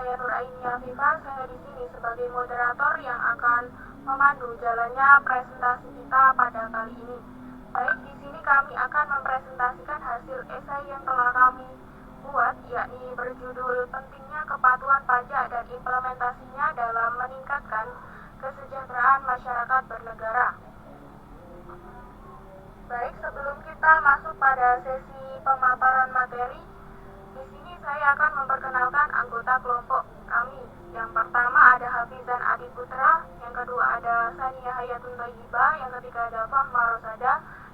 saya Nur Aini Afifah. Saya di sini sebagai moderator yang akan memandu jalannya presentasi kita pada kali ini. Baik, di sini kami akan mempresentasikan hasil esai yang telah kami buat, yakni berjudul Pentingnya Kepatuhan Pajak dan Implementasinya dalam Meningkatkan Kesejahteraan Masyarakat Bernegara. Baik, sebelum kita masuk pada sesi pemaparan materi, di sini saya akan memperkenalkan anggota kelompok kami. Yang pertama ada Hafizan Adi Putra, yang kedua ada Sania Hayatun Thayyibah, yang ketiga ada Fahma Rosada,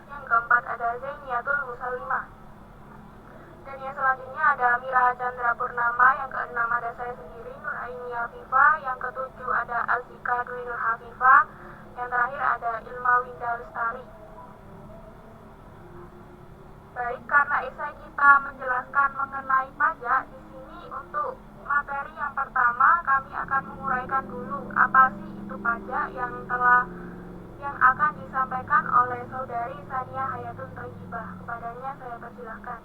yang keempat ada Zainiatul Musalimah. Dan yang selanjutnya ada Mira Chandra Purnama, yang keenam ada saya sendiri Nur Aini Afifah, yang ketujuh ada Azika Dwi Nur Hafifah, yang terakhir ada Ilma Winda Lestari. Baik, karena esai kita menjelaskan mengenai pajak, di sini untuk materi yang pertama kami akan menguraikan dulu apa sih itu pajak yang akan disampaikan oleh saudari Sania Hayatun Thayyibah. Kepadanya saya persilahkan.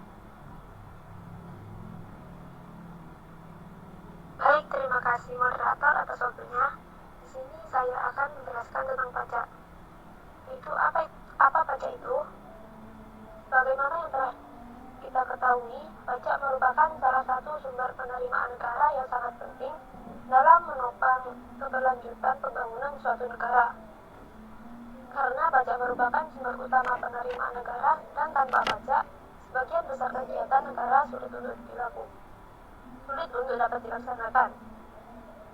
Baik, terima kasih moderator atas waktunya. Di sini saya akan menjelaskan tentang pajak. Apa pajak itu? Bagaimana yang telah kita ketahui, pajak merupakan salah satu sumber penerimaan negara yang sangat penting dalam menopang keberlanjutan pembangunan suatu negara. Karena pajak merupakan sumber utama penerimaan negara dan tanpa pajak, sebagian besar kegiatan negara sulit untuk dapat dilaksanakan.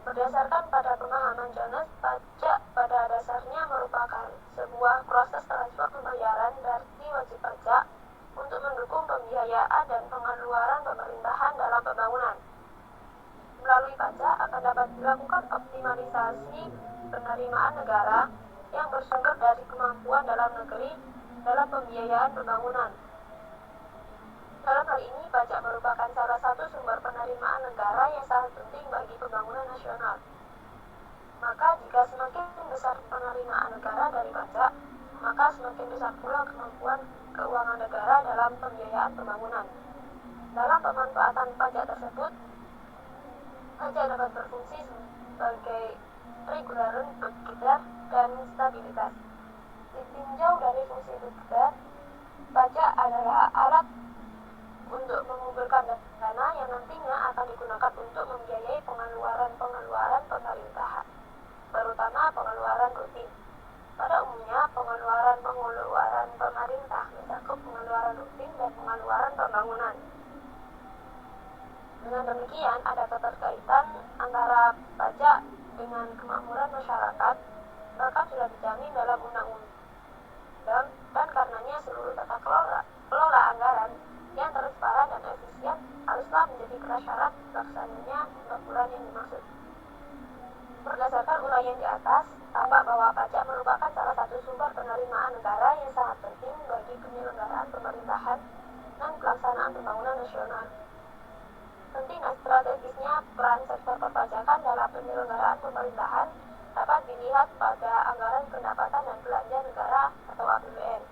Berdasarkan pada pemahaman Jones, pajak pada dasarnya merupakan sebuah proses transfer pembayaran dari wajib pajak untuk mendukung pembiayaan dan pengeluaran pemerintahan dalam pembangunan. Melalui pajak akan dapat dilakukan optimalisasi penerimaan negara yang bersumber dari kemampuan dalam negeri dalam pembiayaan pembangunan. Dalam hal ini, pajak merupakan salah satu sumber penerimaan negara yang sangat penting bagi pembangunan nasional. Maka jika semakin besar penerimaan negara dari pajak, maka semakin besar pula kemampuan keuangan negara dalam pembiayaan pembangunan. Dalam pemanfaatan pajak tersebut, pajak dapat berfungsi sebagai regular budgeter dan stabilitas. Ditinjau dari fungsi budgeter, pajak adalah alat untuk mengumpulkan dana yang nantinya akan digunakan untuk membiayai pengeluaran pemerintahan, terutama pengeluaran rutin. Pada umumnya, pengeluaran pemerintah mencakup pengeluaran rutin dan pengeluaran pembangunan. Dengan demikian, ada keterkaitan antara pajak dengan kemakmuran masyarakat, bahkan sudah dijamin dalam undang-undang, dan karenanya seluruh tata kelola anggaran yang transparan dan efisien haruslah menjadi prasyarat pelaksananya pembangunan yang dimaksud. Berdasarkan uraian di atas, tampak bahwa pajak merupakan salah satu sumber penerimaan negara yang sangat penting bagi penyelenggaraan pemerintahan dan pelaksanaan pembangunan nasional. Penting dan strategisnya peran sektor perpajakan dalam penyelenggaraan pemerintahan dapat dilihat pada anggaran pendapatan dan belanja negara atau APBN.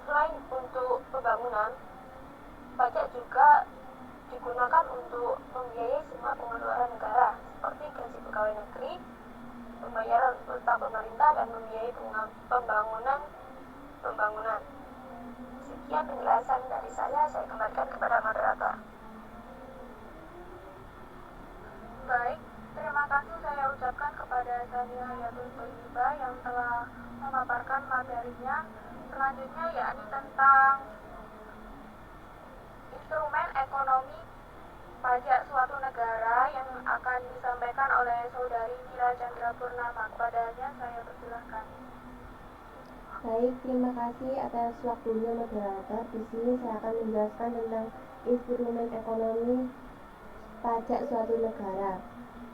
Selain untuk pembangunan, pajak juga digunakan untuk membiayai semua pengeluaran negara, seperti gaji pegawai negeri, pembayaran utang pemerintah, dan membiayai pembangunan. Sekian penjelasan dari saya kembalikan kepada moderator. Baik, terima kasih saya ucapkan kepada Sania Hayatun Thayyibah yang telah memaparkan materinya. Selanjutnya yakni tentang instrumen ekonomi pajak suatu negara yang akan disampaikan oleh saudari Mira Chandra Purnama. Kepadanya saya persilahkan. Baik, terima kasih atas waktunya moderator. Di sini saya akan menjelaskan tentang instrumen ekonomi pajak suatu negara.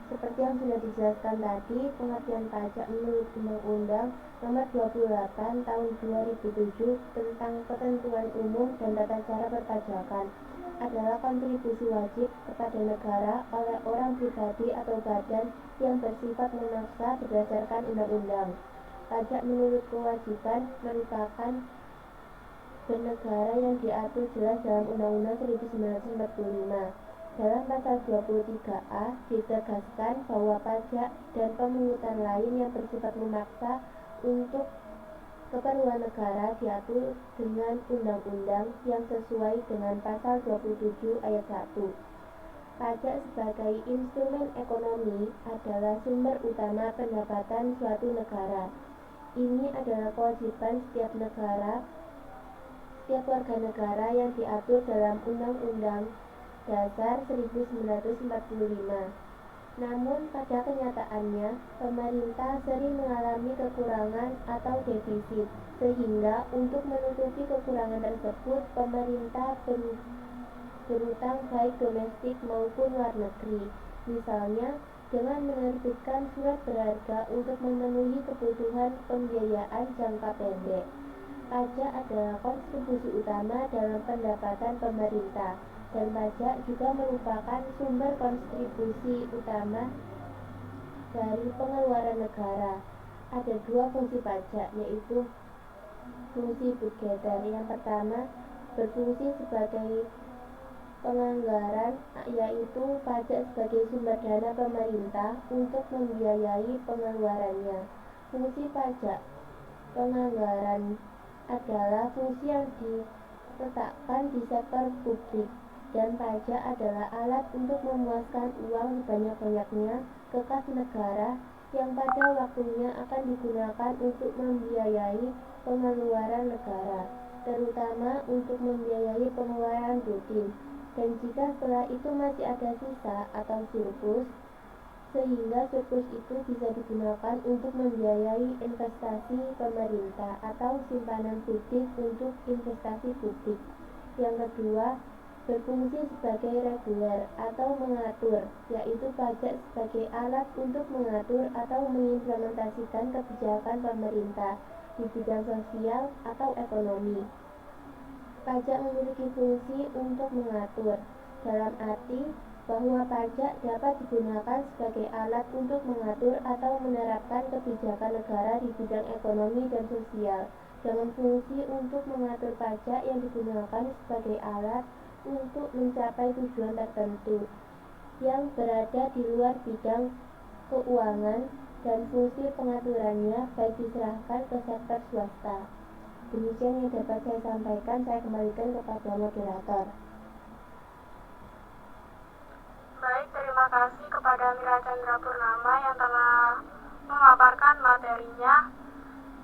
Seperti yang sudah dijelaskan tadi, pengertian pajak menurut Undang-Undang Nomor 28 Tahun 2007 tentang Ketentuan Umum dan Tata Cara Perpajakan adalah kontribusi wajib kepada negara oleh orang pribadi atau badan yang bersifat memaksa berdasarkan undang-undang. Pajak menurut kewajiban merupakan bernegara yang diatur jelas dalam Undang-Undang 1945. Dalam pasal 23A ditegaskan bahwa pajak dan pemungutan lain yang bersifat memaksa untuk keperluan negara diatur dengan undang-undang yang sesuai dengan pasal 27 ayat 1. Pajak sebagai instrumen ekonomi adalah sumber utama pendapatan suatu negara. Ini adalah kewajiban setiap warga negara yang diatur dalam Undang-Undang Dasar 1945. Namun pada kenyataannya, pemerintah sering mengalami kekurangan atau defisit, sehingga untuk menutupi kekurangan tersebut, pemerintah berutang baik domestik maupun luar negeri. Misalnya, dengan menerbitkan surat berharga untuk memenuhi kebutuhan pembiayaan jangka pendek. Pajak adalah kontribusi utama dalam pendapatan pemerintah, dan pajak juga merupakan sumber kontribusi utama dari pengeluaran negara. Ada dua fungsi pajak, yaitu fungsi budgeter. Yang pertama, berfungsi sebagai penganggaran, yaitu pajak sebagai sumber dana pemerintah untuk membiayai pengeluarannya. Fungsi pajak penganggaran adalah fungsi yang diletakkan di sektor publik, dan pajak adalah alat untuk memuaskan uang sebanyak-banyaknya ke kas negara yang pada waktunya akan digunakan untuk membiayai pengeluaran negara, terutama untuk membiayai pengeluaran rutin, dan jika setelah itu masih ada sisa atau surplus, sehingga surplus itu bisa digunakan untuk membiayai investasi pemerintah atau simpanan publik untuk investasi publik. Yang kedua, berfungsi sebagai reguler atau mengatur, yaitu pajak sebagai alat untuk mengatur atau mengimplementasikan kebijakan pemerintah di bidang sosial atau ekonomi. Pajak memiliki fungsi untuk mengatur, dalam arti bahwa pajak dapat digunakan sebagai alat untuk mengatur atau menerapkan kebijakan negara di bidang ekonomi dan sosial, dengan fungsi untuk mengatur pajak yang digunakan sebagai alat untuk mencapai tujuan tertentu yang berada di luar bidang keuangan, dan fungsi pengaturannya baik diserahkan ke sektor swasta. Demikian yang dapat saya sampaikan. Saya kembalikan kepada moderator. Baik, terima kasih kepada Mira Chandra Purnama yang telah memaparkan materinya.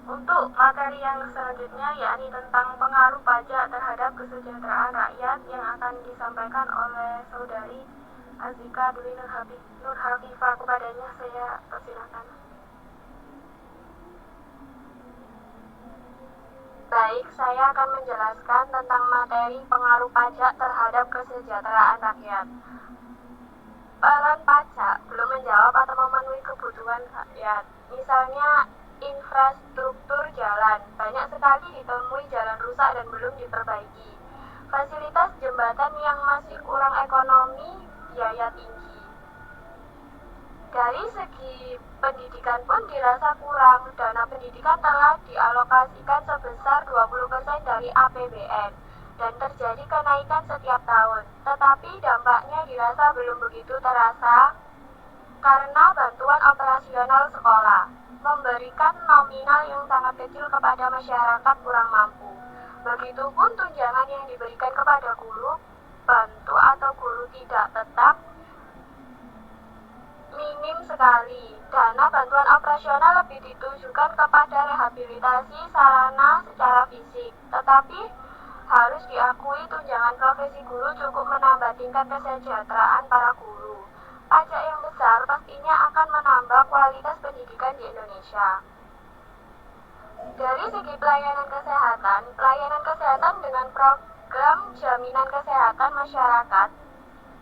Untuk materi yang selanjutnya, yakni tentang pengaruh pajak terhadap kesejahteraan rakyat, yang akan disampaikan oleh Saudari Azika Dwi Nur Hafifah. Kepadanya saya persilakan. Baik, saya akan menjelaskan tentang materi pengaruh pajak terhadap kesejahteraan rakyat. Peran pajak belum menjawab atau memenuhi kebutuhan rakyat. Misalnya, infrastruktur jalan. Banyak sekali ditemui jalan rusak dan belum diperbaiki. Fasilitas jembatan yang masih kurang ekonomi, biaya tinggi. Dari segi pendidikan pun dirasa kurang. Dana pendidikan telah dialokasikan sebesar 20% dari APBN dan terjadi kenaikan setiap tahun. Tetapi dampaknya dirasa belum begitu terasa karena bantuan operasional sekolah memberikan nominal yang sangat kecil kepada masyarakat kurang mampu. Begitupun tunjangan yang diberikan kepada guru bantu atau guru tidak tetap minim sekali. Dana bantuan operasional lebih ditujukan kepada rehabilitasi sarana secara fisik. Tetapi harus diakui tunjangan profesi guru cukup menambah tingkat kesejahteraan para guru. Pajak yang besar pastinya akan menambah kualitas pendidikan di Indonesia. Dari segi pelayanan kesehatan dengan program jaminan kesehatan masyarakat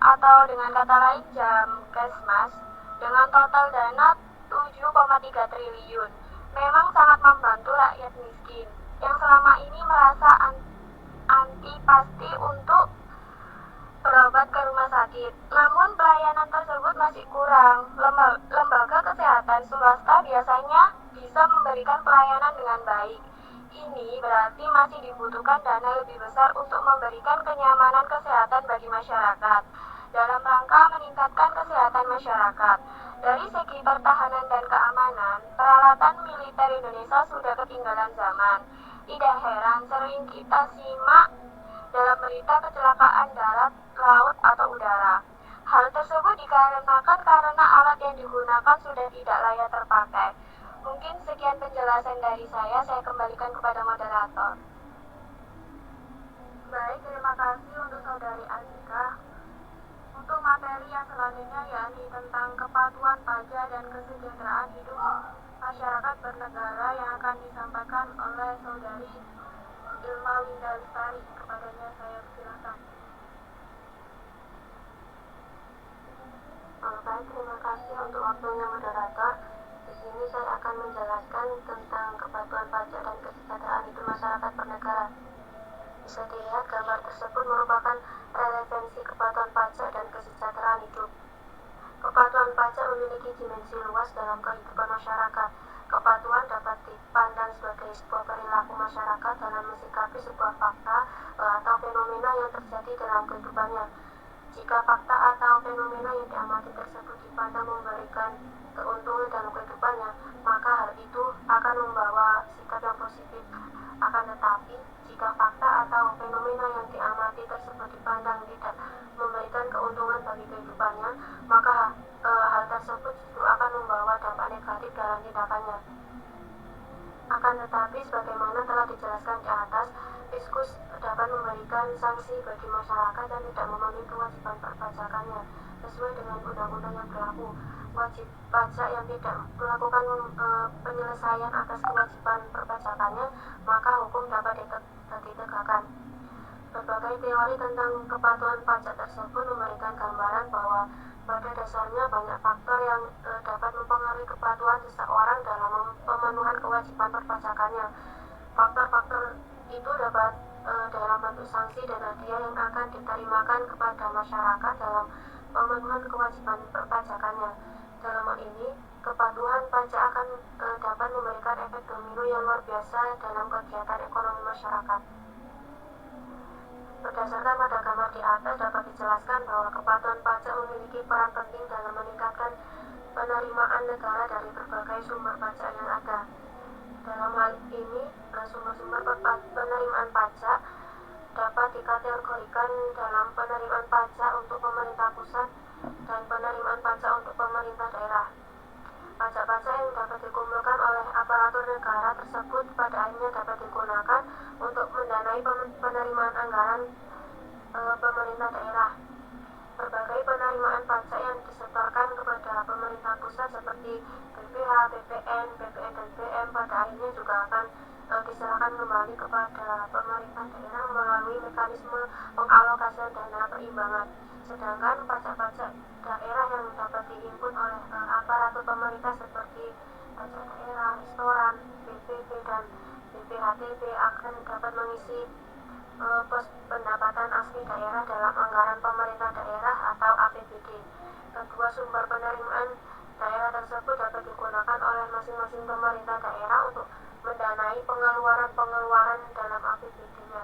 atau dengan kata lain Jamkesmas, dengan total dana 7,3 triliun, memang sangat membantu rakyat miskin yang selama ini merasa antipasti untuk berobat ke rumah sakit. Namun pelayanan tersebut masih kurang. Lembaga kesehatan swasta biasanya bisa memberikan pelayanan dengan baik. Ini berarti masih dibutuhkan dana lebih besar untuk memberikan kenyamanan kesehatan bagi masyarakat. dalam rangka meningkatkan kesehatan masyarakat. Dari segi pertahanan dan keamanan, peralatan militer Indonesia sudah ketinggalan zaman. Tidak heran sering kita simak dalam berita kecelakaan darat, laut, atau udara. Hal tersebut dikarenakan karena alat yang digunakan sudah tidak layak terpakai. Mungkin sekian penjelasan dari saya kembalikan kepada moderator. Baik, terima kasih untuk Saudari Azika. Untuk materi yang selanjutnya yakni tentang kepatuhan pajak dan kesejahteraan hidup masyarakat bernegara yang akan disampaikan oleh Saudari Ilma Winda Lestari. Kepadanya saya persilahkan. Baik, terima kasih untuk waktunya moderator. Di sini saya akan menjelaskan tentang kepatuhan pajak dan kesejahteraan hidup masyarakat bernegara. Bisa dilihat gambar tersebut merupakan relevansi kepatuhan pajak dan kesejahteraan hidup. Kepatuhan pajak memiliki dimensi luas dalam kehidupan masyarakat. Kepatuhan dapat dipandang sebagai sebuah perilaku masyarakat dalam mensikapi sebuah fakta atau fenomena yang terjadi dalam kehidupannya. Jika fakta atau fenomena yang diamati tersebut dipandang memberikan keuntungan dalam kehidupannya, maka hal itu akan membawa sikap yang positif. Akan tetapi, jika fakta atau fenomena yang diamati tersebut dipandang tidak memberikan keuntungan bagi kehidupannya, maka hal tersebut justru akan membawa dampak negatif dalam tindakannya. Akan tetapi, sebagaimana telah dijelaskan di atas, Fiskus dapat memberikan sanksi bagi masyarakat yang tidak memenuhi kewajiban perpajakannya sesuai dengan undang-undang yang berlaku. Wajib pajak yang tidak melakukan penyelesaian atas kewajiban perpajakannya, maka hukum dapat ditegakkan. Berbagai teori tentang kepatuhan pajak tersebut memberikan gambaran bahwa pada dasarnya banyak faktor yang dapat mempengaruhi kepatuhan seseorang dalam pemenuhan kewajiban perpajakannya. Faktor-faktor itu dapat dalam bentuk sanksi dan hadiah yang akan diterimakan kepada masyarakat dalam pemenuhan kewajiban perpajakannya. Dalam hal ini, kepatuhan pajak akan dapat memberikan efek domino yang luar biasa dalam kegiatan ekonomi masyarakat. Berdasarkan pada gambar di atas dapat dijelaskan bahwa kepatuhan pajak memiliki peran penting dalam meningkatkan penerimaan negara dari berbagai sumber pajak yang ada. Dalam hal ini, sumber-sumber penerimaan pajak dapat dikategorikan dalam penerimaan pajak untuk pemerintah pusat dan penerimaan pajak untuk pemerintah daerah. Pajak-pajak yang dapat dikumpulkan oleh aparatur negara tersebut pada akhirnya dapat digunakan untuk mendanai penerimaan anggaran pemerintah daerah. Berbagai penerimaan pajak yang disetorkan kepada pemerintah pusat seperti BPH, BPN, BPN, dan BM pada akhirnya juga akan diserahkan kembali kepada pemerintah daerah melalui mekanisme pengalokasian dana perimbangan. Sedangkan pajak-pajak daerah yang dapat dihimpun oleh aparatur pemerintah seperti pajak daerah, restoran, BPP, dan BPHTB akan dapat mengisi pos pendapatan asli daerah dalam anggaran pemerintah daerah atau APBD. Kedua sumber penerimaan daerah tersebut dapat digunakan oleh masing-masing pemerintah daerah untuk mendanai pengeluaran-pengeluaran dalam APBD-nya,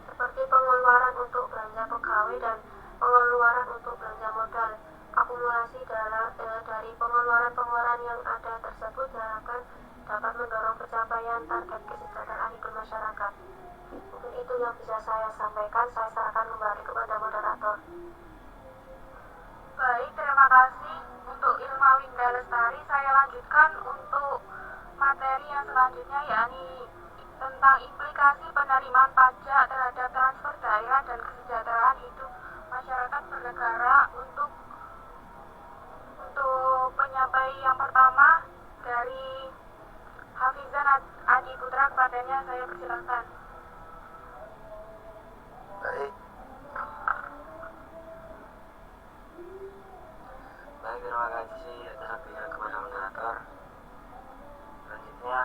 seperti pengeluaran untuk belanja pegawai dan pengeluaran untuk belanja modal. Akumulasi dari pengeluaran-pengeluaran yang ada tersebut diharapkan dapat mendorong pencapaian target kesejahteraan hidup masyarakat. Mungkin itu yang bisa saya sampaikan. Saya serahkan kembali kepada moderator. Baik, terima kasih untuk Ilma Winda Lestari. Saya lanjutkan untuk materi yang selanjutnya yakni tentang implikasi penerimaan pajak terhadap transfer daerah dan kesejahteraan hidup masyarakat bernegara. Untuk penyampai yang pertama dari Hafizan Adi Putra, kepadanya saya persilahkan. Baik, terima kasih atas waktunya kepada moderator. Selanjutnya,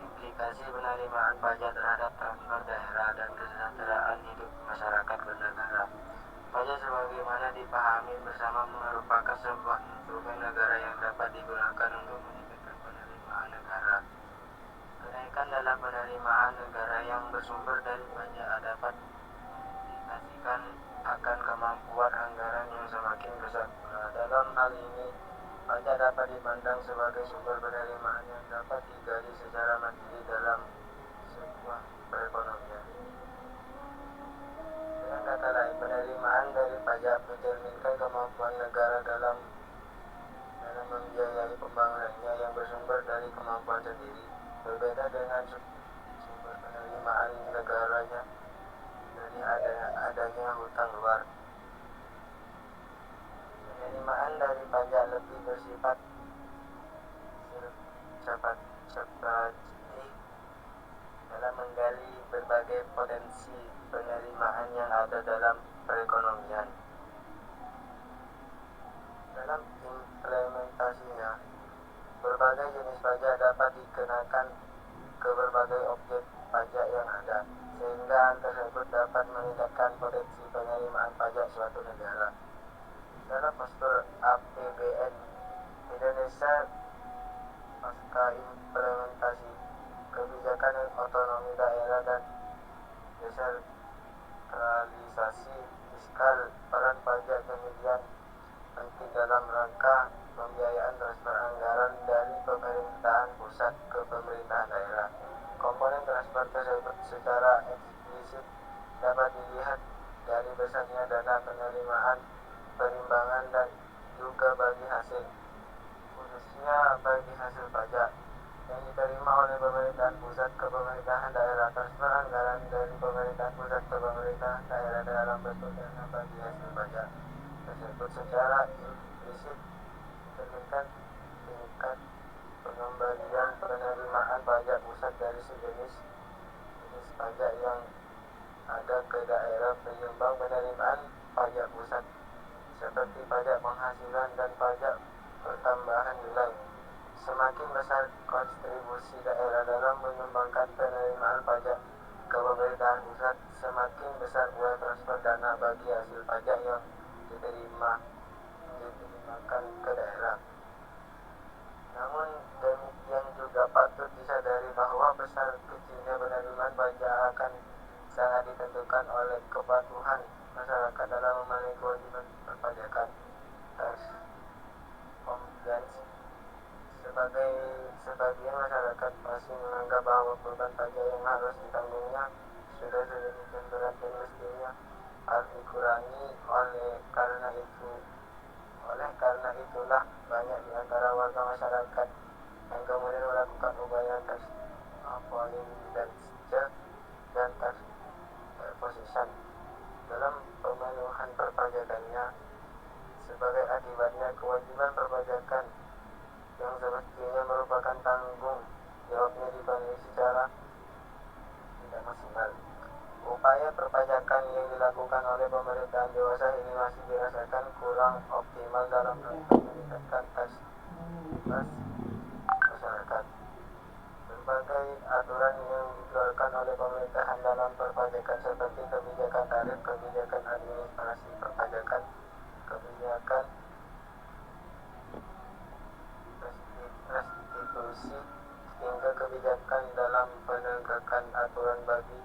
implikasi penerimaan pajak terhadap transfer daerah dan kesejahteraan hidup masyarakat bernegara. Pajak sebagaimana dipahami bersama merupakan sebuah instrumen negara yang dapat digunakan untuk meningkatkan penerimaan negara. Kenaikan dalam penerimaan negara yang bersumber dari pajak dapat diimplementasikan akan kemampuan anggaran yang semakin besar pula. Dalam hal ini, pajak dapat dipandang sebagai sumber penerimaan yang dapat digali secara mandiri dalam sebuah perekonomian. Dengan kata lain, penerimaan dari pajak mencerminkan kemampuan negara dalam membiayai pembangunannya yang bersumber dari kemampuan sendiri, berbeda dengan sumber penerimaan negaranya dari adanya hutang luar. Penerimaan dari pajak lebih bersifat strategik dalam menggali berbagai potensi penerimaan yang ada dalam perekonomian. Dalam implementasinya, berbagai jenis pajak dapat dikenakan ke berbagai objek pajak yang ada, sehingga hal tersebut dapat meningkatkan potensi penerimaan pajak suatu negara. Dalam postur APBN Indonesia pasca implementasi kebijakan otonomi daerah dan desentralisasi fiskal, peran pajak kemudian penting dalam rangka pembiayaan transfer anggaran dari pemerintahan pusat ke pemerintahan daerah. Komponen transfer tersebut secara eksplisit dapat dilihat dari besarnya dana penerimaan, perimbangan, dan juga bagi hasil, khususnya bagi hasil pajak yang diterima oleh pemerintahan pusat ke pemerintahan daerah. Transfer anggaran dari pemerintahan pusat ke pemerintahan daerah dalam bentuk dana bagi hasil pajak tersebut secara implisit mencerminkan tingkat pengembalian penerimaan pajak pusat dari jenis pajak yang ada ke daerah penyumbang penerimaan pajak pusat, seperti pajak penghasilan dan pajak pertambahan nilai. Semakin besar kontribusi daerah dalam menyumbangkan penerimaan pajak ke pemerintahan pusat, semakin besar uang transfer dana bagi hasil pajak yang diterimakan ke daerah. Namun demikian juga patut disadari bahwa besar kecilnya penerimaan pajak akan sangat ditentukan oleh kepatuhan masyarakat dalam memenuhi kewajiban perpajakan. Tax compliance. Sebagian masyarakat masih menganggap bahwa beban pajak yang harus ditanggungnya sudah sedemikian berat dan mestinya harus dikurangi. Oleh karena itulah banyak di antara warga masyarakat yang kemudian melakukan upaya tax avoidance dan tax evasion dalam pemenuhan perpajakannya. Sebagai akibatnya, kewajiban perpajakan yang semestinya merupakan tanggung jawabnya dipenuhi secara tidak maksimal. Upaya perpajakan yang dilakukan oleh pemerintahan dewasa ini masih dirasakan kurang optimal dalam rangka meningkatkan trust masyarakat. Berbagai aturan yang dikeluarkan oleh pemerintahan dalam perpajakan seperti kebijakan tarif, kebijakan administrasi perpajakan, kebijakan restitusi, hingga kebijakan dalam penegakan aturan bagi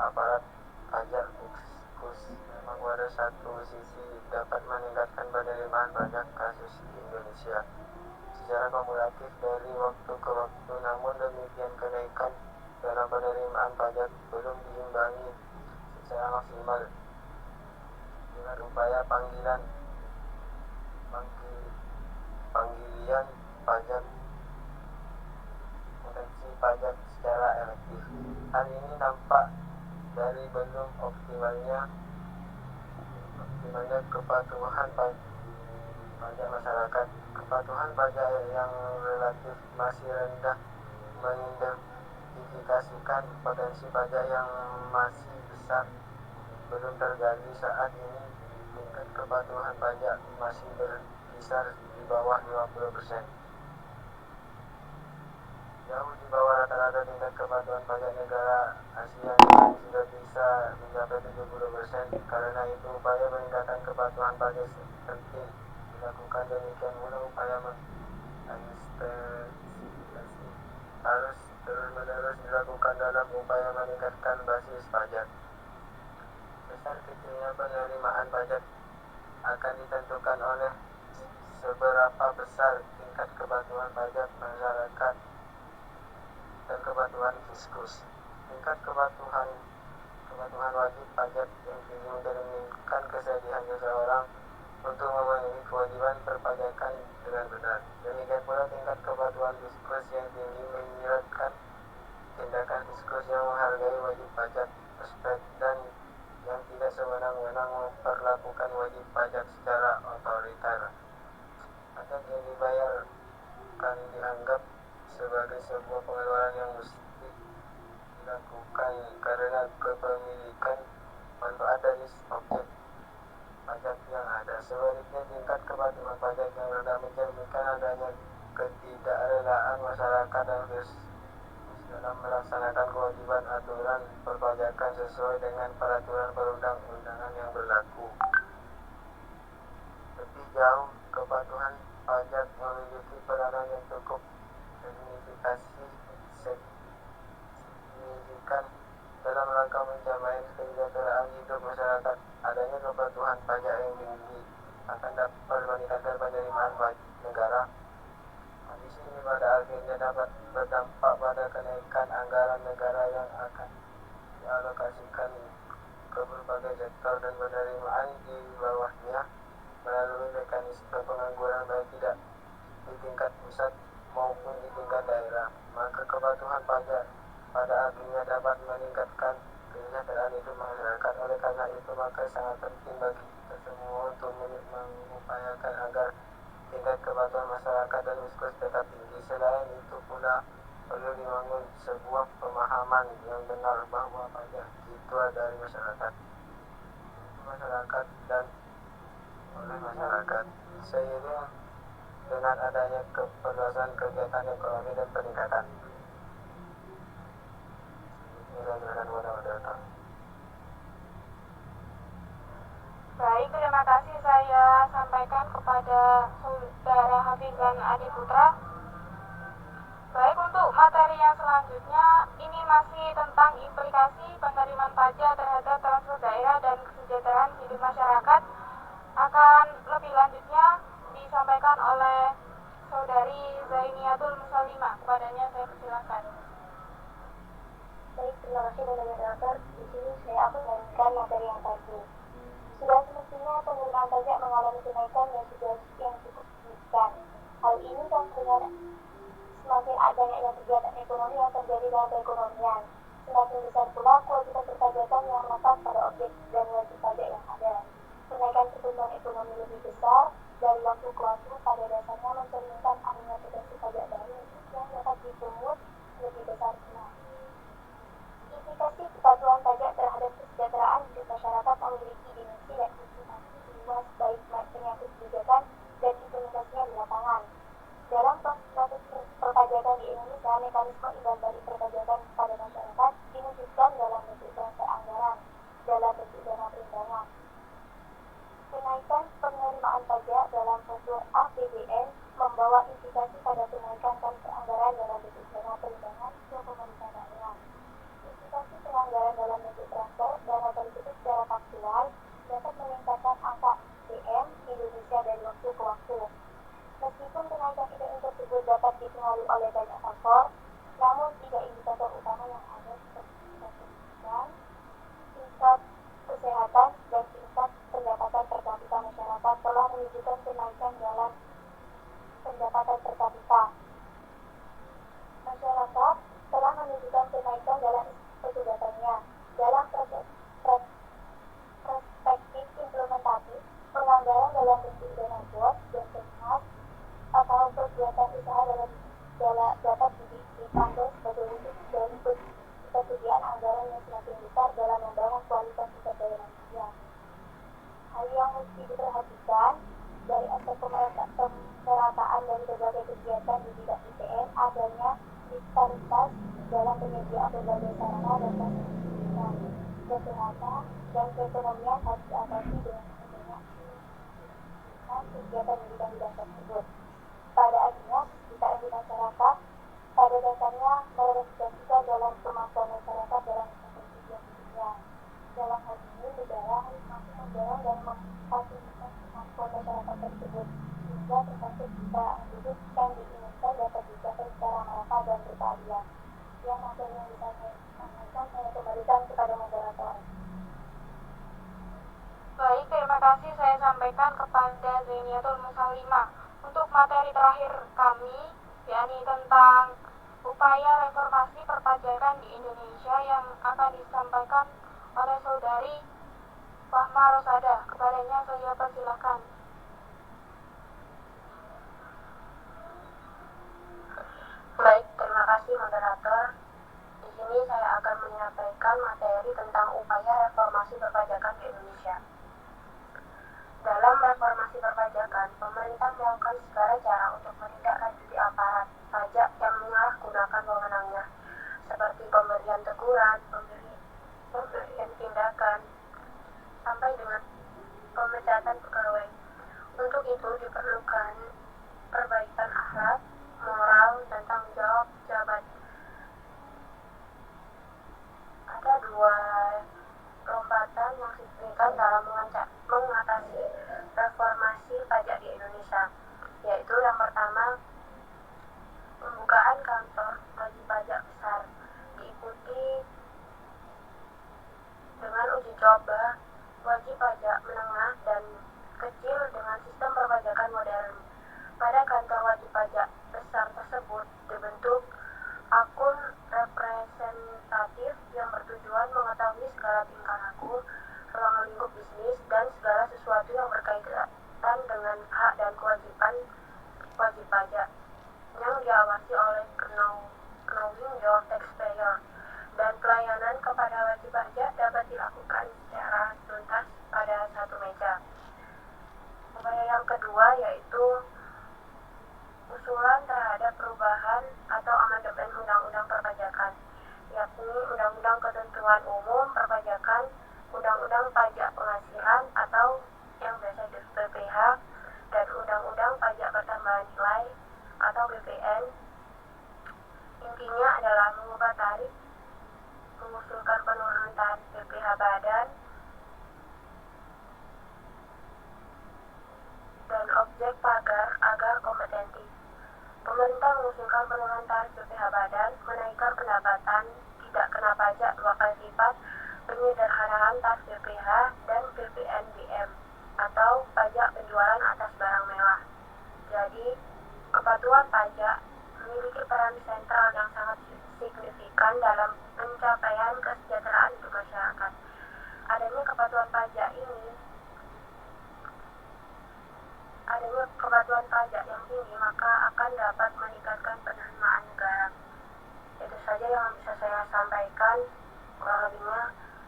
aparat pajak fiskus memang pada satu sisi dapat meningkatkan penerimaan pajak kasus di Indonesia secara kumulatif dari waktu ke waktu. Namun demikian, kenaikan dalam penerimaan pajak belum diimbangi secara maksimal dengan upaya panggilan pajak potensi pajak secara efektif. Hal ini nampak dari belum optimalnya kepatuhan pajak masyarakat. Kepatuhan pajak yang relatif masih rendah mengidentifikasikan potensi pajak yang masih besar belum tergali. Saat ini tingkat kepatuhan pajak masih berkisar di bawah 50%, jauh di bawah rata-rata tingkat kepatuhan pajak negara Asia yang sudah bisa mencapai 70%. Karena itu, upaya peningkatan kepatuhan pajak penting dilakukan. Demikian pula upaya mengadministrasi harus terus-menerus dilakukan dalam upaya meningkatkan basis pajak. besar kecilnya penerimaan pajak akan ditentukan oleh seberapa besar tingkat kepatuhan pajak masyarakat dan kepatuhan fiskus. Tingkat kepatuhan wajib pajak yang tinggi mencerminkan kesediaan seseorang untuk memenuhi kewajiban perpajakan dengan benar. Demikian pula tingkat kepatuhan fiskus yang tinggi menyiratkan tindakan fiskus yang menghargai wajib pajak prospek dan yang tidak sewenang-wenang memperlakukan wajib pajak secara otoriter. Pajak yang dibayarkan dianggap sebagai sebuah pengeluaran yang mesti dilakukan karena kepemilikan manfaat dari objek pajak yang ada. Sebaliknya, tingkat kepatuhan pajak yang rendah mencerminkan adanya ketidakrelaan masyarakat dan dalam melaksanakan kewajiban aturan perpajakan sesuai dengan peraturan perundang-undangan yang berlaku. Lebih jauh, kepatuhan pajak memiliki peranan yang cukup signifikan dalam rangka mencapai kesejahteraan hidup masyarakat. Adanya kepatuhan pajak yang tinggi akan dapat meningkatkan penerimaan pajak negara. Kondisi ini pada akhirnya dapat berdampak pada kenaikan anggaran negara yang akan dialokasikan ke berbagai sektor dan penerimaan di bawahnya melalui mekanisme pengangguran baik tidak di tingkat pusat maupun di tingkat daerah. Maka kepatuhan pajak pada akhirnya dapat meningkatkan kesejahteraan hidup masyarakat. Oleh karena itu, maka sangat penting bagi kita semua untuk mengupayakan agar tingkat kepatuhan masyarakat dan fiskus tetap tinggi. Selain itu pula perlu dibangun sebuah pemahaman yang benar bahwa pajak itu dari masyarakat dan oleh masyarakat. Seiring dengan adanya keperluasan kegiatan ekonomi dan peningkatan. Baik, terima kasih saya sampaikan kepada Saudara Hafizan Adi Putra. Baik, untuk materi yang selanjutnya ini masih tentang implikasi penerimaan pajak terhadap transfer daerah dan kesejahteraan hidup masyarakat. Akan lebih lanjutnya disampaikan oleh Saudari Zainiatul Musalimah. Kepadanya saya persilakan. Baik, terima kasih Bapak Moderator. Di sini saya akan melanjutkan materi yang tadi. Sudah semestinya penerimaan pajak mengalami kenaikan yang cukup signifikan. Hal ini kan dengan semakin adanya kegiatan ekonomi yang terjadi dalam perekonomian, semakin besar pula kewajiban perpajakan yang melekat pada objek dan wajib pajak yang ada. Kenaikan pertumbuhan ekonomi lebih besar dari waktu ke waktu pada dasarnya mencerminkan adanya potensi pajak baru yang dapat dipungut lebih besar pula. Implikasi kepatuhan pajak terhadap kesejahteraan hidup masyarakat memiliki dimensi dan implikasi luas baik menyangkut kebijakan dan implementasinya di lapangan. Dalam proses perpajakan di Indonesia, mekanisme imbal balik perpajakan pada masyarakat diwujudkan dalam bentuk transfer anggaran, dalam bentuk dana perimbangan. Kenaikan penerimaan pajak dalam struktur APBN membawa implikasi pada kenaikan transfer anggaran dalam bentuk dana perimbangan ke pemerintah daerah. Implikasi penganggaran dalam bentuk transfer dana tersebut secara faktual dapat meningkatkan angka PM Indonesia dari waktu ke waktu. Meskipun kenaikan IPM tersebut dapat dipengaruhi oleh banyak faktor, namun tiga indikator utama yang ada seperti tingkat pendidikan, tingkat kesehatan, dan tingkat pendapatan per kapita masyarakat telah menunjukkan kenaikan dalam pendapatan per kapita. Masyarakat telah menunjukkan kenaikan dalam pertugasannya. Dalam perspektif implementatif, penganggaran dalam bentuk dana bos dan penas atau perbuatan usaha dapat ditambah sebagai wujud dari ketersediaan anggaran yang semakin besar dalam membangun kualitas sumber daya manusia. Hal yang mesti diperhatikan dari aspek pemerataan dari berbagai kegiatan di bidang IPN adanya disparitas dalam penyediaan berbagai sarana dan fasilitas kesehatan dan keekonomian harus diatasi dengan adanya kegiatan di bidang-bidang tersebut. Pada akhirnya, kegiatan di masyarakat pada dasarnya merepresentasikan dalam kemampuan masyarakat dalam mencapai tujuan hidupnya. Dalam hal ini, negara menyampaikan kepada Zainiatul Musalimah. Untuk materi terakhir kami, yakni tentang upaya reformasi perpajakan di Indonesia yang akan disampaikan oleh saudari Fahma Rosada. Kepadanya saya persilahkan. Baik, terima kasih moderator. Di sini saya akan menyampaikan materi tentang upaya reformasi perpajakan di Indonesia. Dalam reformasi perpajakan, pemerintah melakukan segala cara untuk menindaklanjuti aparat pajak yang menyalahgunakan wewenangnya, seperti pemberian teguran, pemberian tindakan, sampai dengan pemecatan pegawai. Untuk itu diperlukan perbaikan akhlak, moral, dan tanggung jawab pejabat. Ada dua lompatan yang signifikan dalam mengatasi reformasi pajak di Indonesia, yaitu yang pertama, pembukaan kantor wajib pajak besar, diikuti dengan uji coba wajib pajak menengah dan kecil dengan sistem perpajakan modern. Pada kantor wajib pajak besar tersebut dibentuk akun representatif yang bertujuan mengetahui segala tingkah laku, ruang lingkup bisnis, dan segala sesuatu yang berkaitan dengan hak dan kewajiban wajib pajak yang diawasi oleh knowing your taxpayer, dan pelayanan kepada wajib pajak dapat dilakukan secara tuntas pada satu meja. Upaya yang kedua yaitu usulan terhadap perubahan atau amandemen Undang-Undang Perpajakan, yakni Undang-Undang Ketentuan Umum Perpajakan, Undang-Undang Pajak Penghasilan atau yang biasa disebut PPh, dan Undang-Undang Pajak Pertambahan Nilai atau BPN. Intinya adalah mengubah tarif, mengusulkan penurunan tarif BPh badan, dan objek pagar agar kompetitif. Pemerintah mengusulkan penurunan tarif BPh badan, menaikkan pendapatan tidak kena pajak 2 kali lipat, penyederhanaan tarif BPh, dan PPNBM atau pajak penjualan atas barang mewah. Jadi, kepatuhan pajak memiliki peran sentral yang sangat signifikan dalam pencapaian kesejahteraan hidup masyarakat. Adanya kepatuhan pajak yang tinggi maka akan dapat meningkatkan penerimaan negara. Itu saja yang bisa saya sampaikan. Kurang lebihnya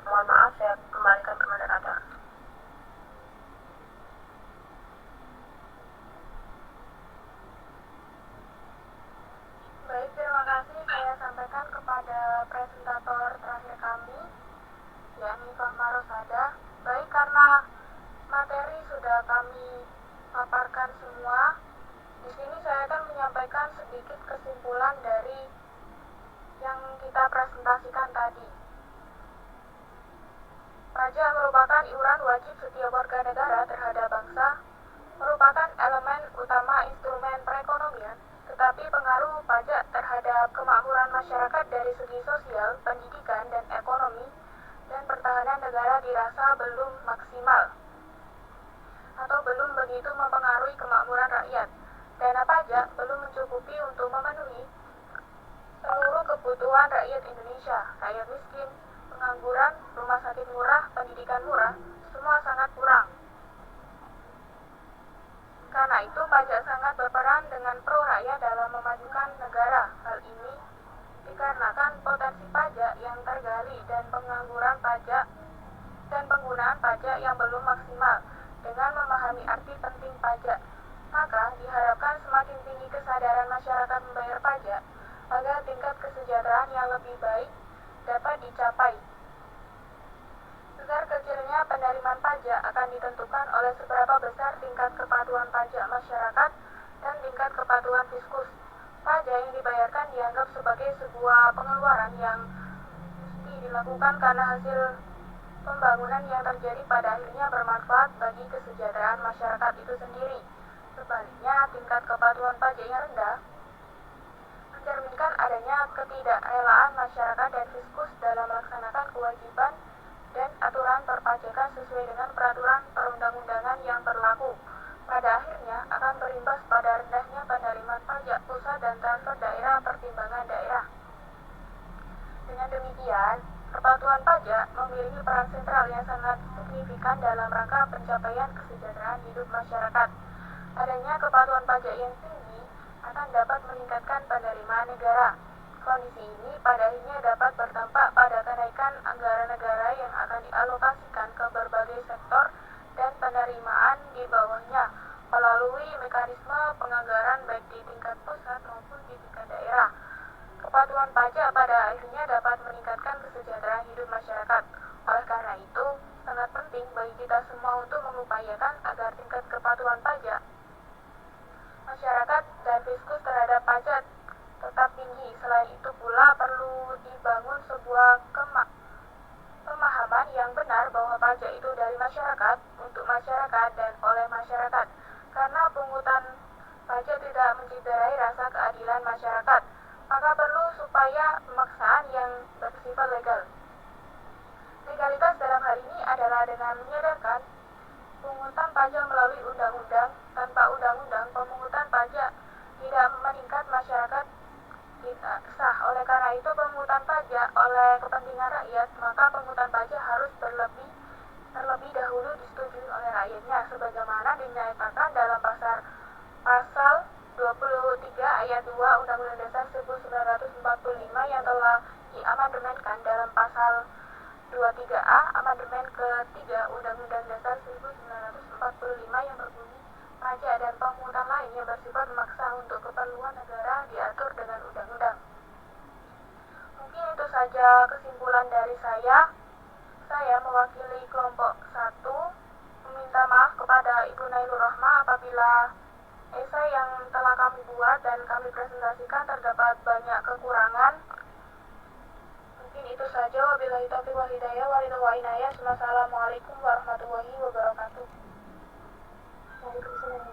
mohon maaf, saya kembalikan ke moderator. Baik, terima kasih. Saya sampaikan kepada presentator terakhir kami, yakni Fahma Rosada. Baik, karena materi sudah kami paparkan semua, di sini saya akan menyampaikan sedikit kesimpulan dari yang kita presentasikan tadi. Pajak merupakan iuran wajib setiap warga negara terhadap bangsa, merupakan elemen utama instrumen perekonomian, tetapi pengaruh pajak terhadap kemakmuran masyarakat dari segi sosial, pendidikan, dan ekonomi, dan pertahanan negara dirasa belum maksimal atau belum begitu mempengaruhi kemakmuran rakyat. Dana pajak belum mencukupi untuk memenuhi seluruh kebutuhan rakyat Indonesia. Rakyat miskin, pengangguran, rumah sakit murah, pendidikan murah, semua sangat kurang. Karena itu, pajak sangat berperan dengan pro rakyat dalam memajukan negara. Hal ini dikarenakan potensi pajak yang tergali dan pengangguran pajak dan penggunaan pajak yang belum maksimal. Dengan memahami arti penting pajak, maka diharapkan semakin tinggi kesadaran masyarakat membayar pajak agar tingkat kesejahteraan yang lebih baik dapat dicapai. Besar kecilnya penerimaan pajak akan ditentukan oleh seberapa besar tingkat kepatuhan pajak masyarakat dan tingkat kepatuhan fiskus. Pajak yang dibayarkan dianggap sebagai sebuah pengeluaran yang mesti dilakukan karena hasil pembangunan yang terjadi pada akhirnya bermanfaat bagi kesejahteraan masyarakat itu sendiri. Sebaliknya, tingkat kepatuhan pajak yang rendah mencerminkan adanya ketidakrelaan masyarakat dan fiskus dalam melaksanakan kewajiban dan aturan perpajakan sesuai dengan peraturan perundang-undangan kebijakan yang berlaku. Pada akhirnya akan berimbas pada rendahnya penerimaan pajak pusat dan transfer daerah pertimbangan daerah. Dengan demikian, kepatuhan pajak memiliki peran sentral yang sangat signifikan dalam rangka pencapaian kesejahteraan hidup masyarakat. Adanya kepatuhan pajak yang tinggi akan dapat meningkatkan penerimaan negara. Kondisi ini pada akhirnya dapat berdampak pada kenaikan anggaran negara yang akan dialokasikan ke berbagai sektor dan penerimaan di bawahnya melalui mekanisme penganggaran baik di tingkat pusat maupun di tingkat daerah. Kepatuhan pajak pada akhirnya dapat meningkatkan kesejahteraan hidup masyarakat. Oleh karena itu, sangat penting bagi kita semua untuk mengupayakan agar tingkat kepatuhan pajak masyarakat dan fiskus terhadap pajak tetap tinggi. Selain itu pula perlu dibangun sebuah pemahaman yang benar bahwa pajak itu dari masyarakat, untuk masyarakat, dan oleh masyarakat. Karena pungutan pajak tidak menciderai rasa keadilan masyarakat, maka perlu supaya pemaksaan yang bersifat legal. Legalitas dalam hal ini adalah dengan menyadarkan pungutan pajak melalui undang-undang. Tanpa undang-undang, pemungutan pajak tidak meningkat, masyarakat tidak sah. Oleh karena itu, pemungutan pajak oleh kepentingan rakyat, maka pemungutan pajak harus terlebih dahulu disetujui oleh rakyatnya, sebagaimana dinyatakan dalam pasal 23 ayat 2 Undang-Undang Dasar 1945 yang telah diamandemenkan dalam pasal 23A amandemen ketiga Undang-Undang Dasar 1945 yang berbunyi, pajak dan pemungutan lain yang bersifat memaksa untuk keperluan negara diatur dengan undang-undang. Mungkin itu saja kesimpulan dari saya. Saya mewakili kelompok 1 meminta maaf kepada Ibu Nailur Rahma apabila esai yang telah kami buat dan kami presentasikan terdapat banyak kekurangan. Mungkin itu saja. Wabillahi taufiq wal hidayah wa inayah. Wassalamualaikum warahmatullahi wabarakatuh. Waalaikumsalam.